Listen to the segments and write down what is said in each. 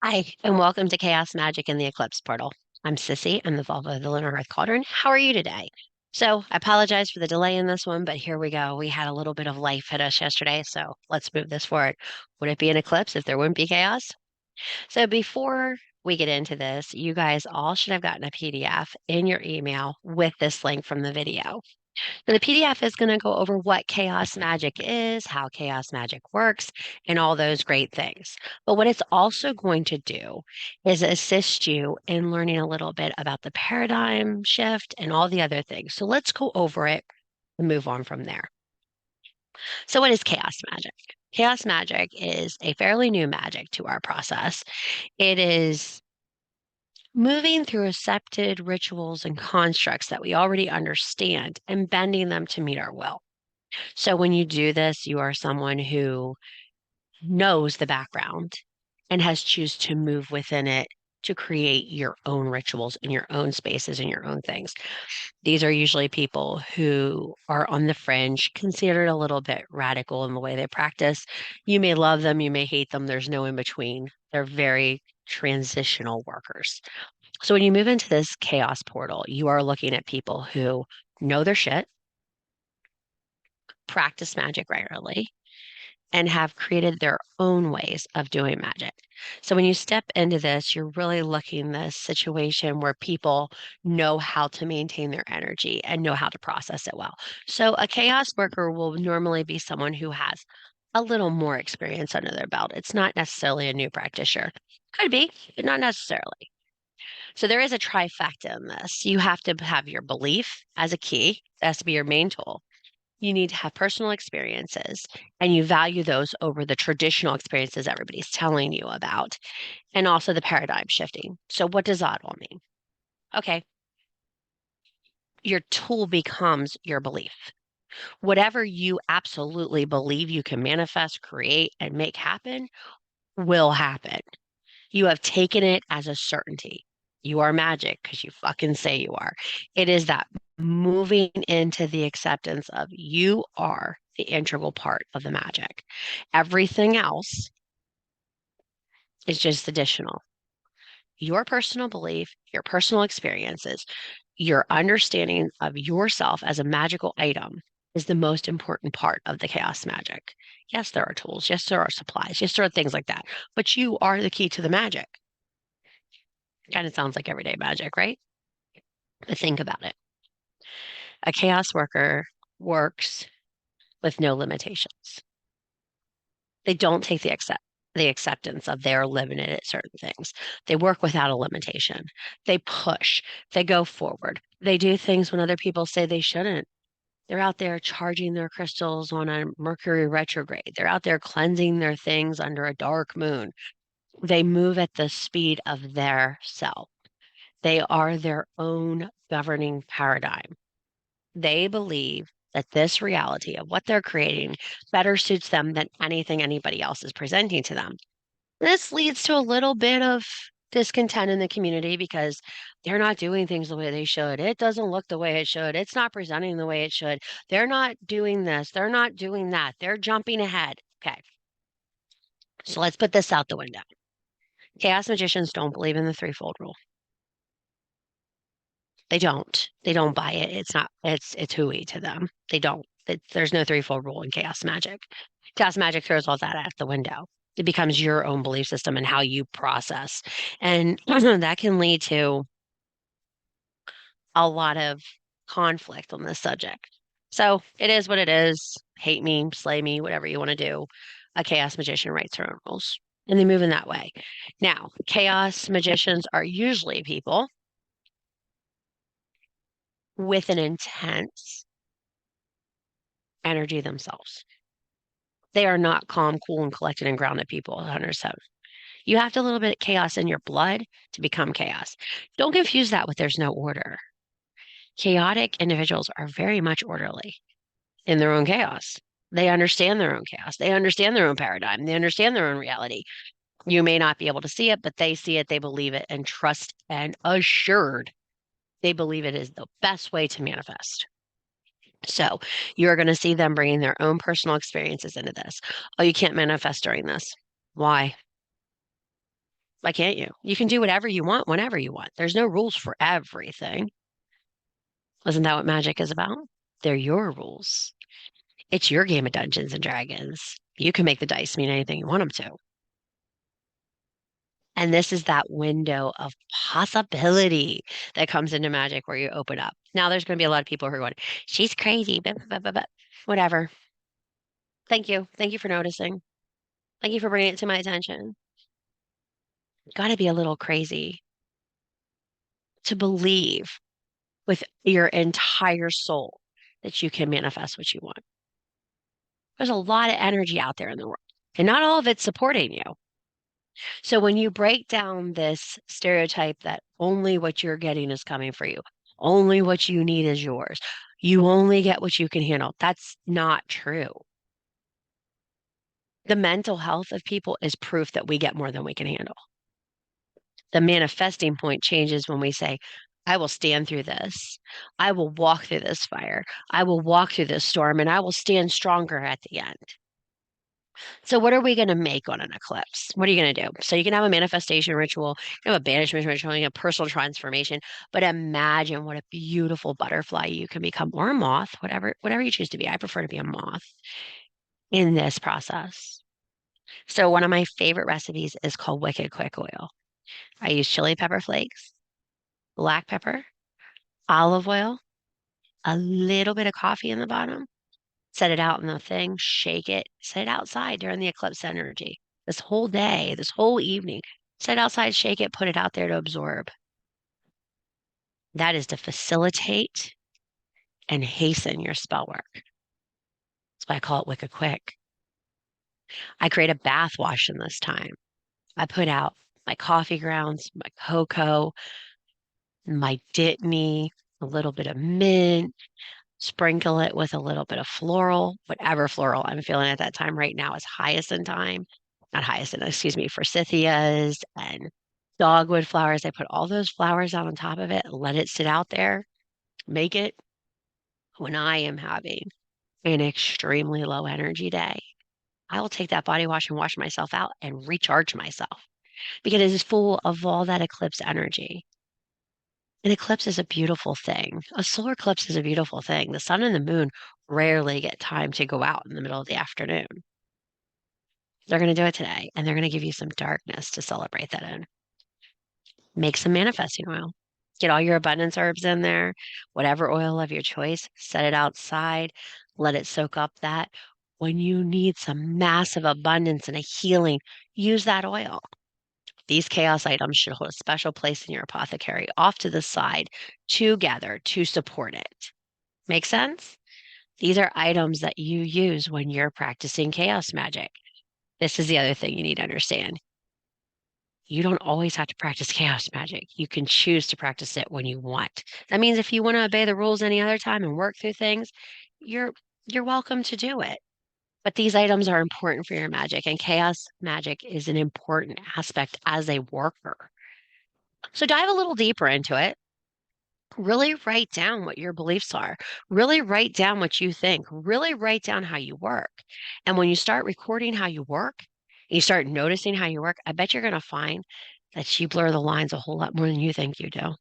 Hi, and welcome to Chaos Magic and the Eclipse portal. I'm Sissy. I'm the Volva of the Lunar Earth Cauldron. How are you today? So, I apologize for the delay in this one, but here we go. We had a little bit of life hit us yesterday, so let's move this forward. Would it be an eclipse if there wouldn't be chaos? So, before we get into this, you guys all should have gotten a PDF in your email with this link from the video. So the PDF is going to go over what chaos magic is, how chaos magic works, and all those great things. But what it's also going to do is assist you in learning a little bit about the paradigm shift and all the other things. So let's go over it and move on from there. So, what is chaos magic? Chaos magic is a fairly new magic to our process. It is moving through accepted rituals and constructs that we already understand and bending them to meet our will. So when you do this, you are someone who knows the background and has choose to move within it to create your own rituals and your own spaces and your own things. These are usually people who are on the fringe, considered a little bit radical in the way they practice. You may love them, you may hate them. There's no in between. They're very transitional workers. So when you move into this chaos portal, you are looking at people who know their shit, practice magic regularly, and have created their own ways of doing magic. So when you step into this, you're really looking this situation where people know how to maintain their energy and know how to process it well. So a chaos worker will normally be someone who has a little more experience under their belt. It's not necessarily a new practitioner. Could be, but not necessarily. So there is a trifecta in this. You have to have your belief as a key. That has to be your main tool. You need to have personal experiences and you value those over the traditional experiences everybody's telling you about, and also the paradigm shifting. So, what does that all mean? Okay, your tool becomes your belief. Whatever you absolutely believe you can manifest, create, and make happen will happen. You have taken it as a certainty. You are magic because you fucking say you are. It is that moving into the acceptance of you are the integral part of the magic. Everything else is just additional. Your personal belief, your personal experiences, your understanding of yourself as a magical item is the most important part of the chaos magic. Yes, there are tools. Yes, there are supplies. Yes, there are things like that. But you are the key to the magic. Kind of sounds like everyday magic, right? But think about it. A chaos worker works with no limitations. They don't take the acceptance of their limited at certain things. They work without a limitation. They push. They go forward. They do things when other people say they shouldn't. They're out there charging their crystals on a Mercury retrograde. They're out there cleansing their things under a dark moon. They move at the speed of their self. They are their own governing paradigm. They believe that this reality of what they're creating better suits them than anything anybody else is presenting to them. This leads to a little bit of discontent in the community because they're not doing things the way they should. It doesn't look the way it should. It's not presenting the way it should. They're not doing this. They're not doing that. They're jumping ahead. Okay. So let's put this out the window. Chaos magicians don't believe in the threefold rule. They don't. They don't buy it. It's not, it's hooey to them. They don't. There's no threefold rule in chaos magic. Chaos magic throws all that out the window. It becomes your own belief system and how you process. And that can lead to a lot of conflict on this subject. So it is what it is. Hate me, slay me, whatever you want to do. A chaos magician writes her own rules. And they move in that way. Now, chaos magicians are usually people with an intense energy themselves. They are not calm, cool, and collected and grounded people 100%. You have to a little bit of chaos in your blood to become chaos. Don't confuse that with there's no order. Chaotic individuals are very much orderly in their own chaos. They understand their own chaos. They understand their own paradigm. They understand their own reality. You may not be able to see it, but they see it, they believe it, and trust and assured they believe it is the best way to manifest. So you're going to see them bringing their own personal experiences into this. Oh, you can't manifest during this. Why? Why can't you? You can do whatever you want whenever you want. There's no rules for everything. Isn't that what magic is about? They're your rules. It's your game of Dungeons and Dragons. You can make the dice mean anything you want them to. And this is that window of possibility that comes into magic where you open up. Now, there's going to be a lot of people who are going, she's crazy, but whatever. Thank you. Thank you for noticing. Thank you for bringing it to my attention. Got to be a little crazy to believe with your entire soul that you can manifest what you want. There's a lot of energy out there in the world, and not all of it's supporting you. So when you break down this stereotype that only what you're getting is coming for you, only what you need is yours, you only get what you can handle, that's not true. The mental health of people is proof that we get more than we can handle. The manifesting point changes when we say, I will stand through this. I will walk through this fire. I will walk through this storm and I will stand stronger at the end. So, what are we going to make on an eclipse? What are you going to do? So, you can have a manifestation ritual, you can have a banishment ritual, you can have personal transformation, but imagine what a beautiful butterfly you can become, or a moth, whatever you choose to be. I prefer to be a moth in this process. So, one of my favorite recipes is called Wicked Quick Oil. I use chili pepper flakes, black pepper, olive oil, a little bit of coffee in the bottom, set it out in the thing, shake it, set it outside during the eclipse energy. This whole day, this whole evening, set it outside, shake it, put it out there to absorb. That is to facilitate and hasten your spell work. That's why I call it Wicked Quick. I create a bath wash in this time. I put out my coffee grounds, my cocoa, my Dittany, a little bit of mint, sprinkle it with a little bit of floral, whatever floral I'm feeling at that time. Right now is hyacinth time, not hyacinth, excuse me, forsythias and dogwood flowers. I put all those flowers out on top of it, let it sit out there, make it when I am having an extremely low energy day. I will take that body wash and wash myself out and recharge myself because it is full of all that eclipse energy. An eclipse is a beautiful thing. A solar eclipse is a beautiful thing. The sun and the moon rarely get time to go out in the middle of the afternoon. They're going to do it today, and they're going to give you some darkness to celebrate that in. Make some manifesting oil. Get all your abundance herbs in there, whatever oil of your choice, set it outside, let it soak up that. When you need some massive abundance and a healing, use that oil. These chaos items should hold a special place in your apothecary off to the side together to support it. Make sense? These are items that you use when you're practicing chaos magic. This is the other thing you need to understand. You don't always have to practice chaos magic. You can choose to practice it when you want. That means if you want to obey the rules any other time and work through things, you're you're welcome to do it. But these items are important for your magic, and chaos magic is an important aspect as a worker. So dive a little deeper into it. Really write down what your beliefs are. Really write down what you think. Really write down how you work. And when you start recording how you work, and you start noticing how you work, I bet you're going to find that you blur the lines a whole lot more than you think you do.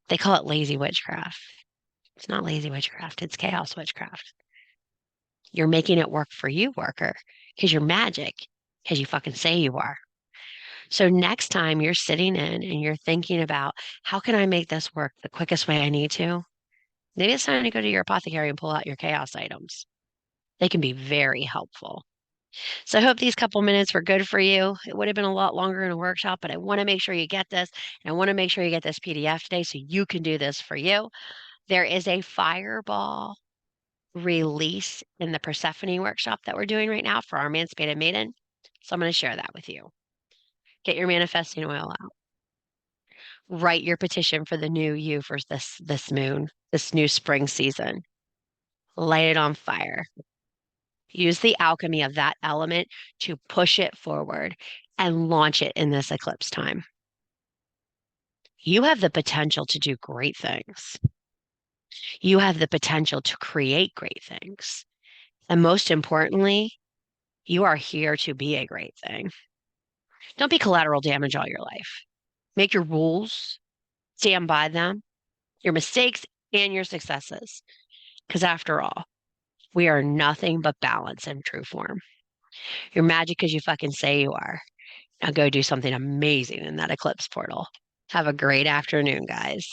They call it lazy witchcraft. It's not lazy witchcraft, it's chaos witchcraft. You're making it work for you, worker, because you're magic, because you fucking say you are. So next time you're sitting in and you're thinking about how can I make this work the quickest way I need to, maybe it's time to go to your apothecary and pull out your chaos items. They can be very helpful. So I hope these couple minutes were good for you. It would have been a lot longer in a workshop, but I want to make sure you get this. And I want to make sure you get this PDF today so you can do this for you. There is a fireball release in the Persephone workshop that we're doing right now for our Emancipated Maiden. So I'm going to share that with you. Get your manifesting oil out. Write your petition for the new you for this moon, this new spring season. Light it on fire. Use the alchemy of that element to push it forward and launch it in this eclipse time. You have the potential to do great things. You have the potential to create great things. And most importantly, you are here to be a great thing. Don't be collateral damage all your life. Make your rules, stand by them, your mistakes and your successes. Because after all, we are nothing but balance in true form. You're magic because you fucking say you are. Now go do something amazing in that eclipse portal. Have a great afternoon, guys.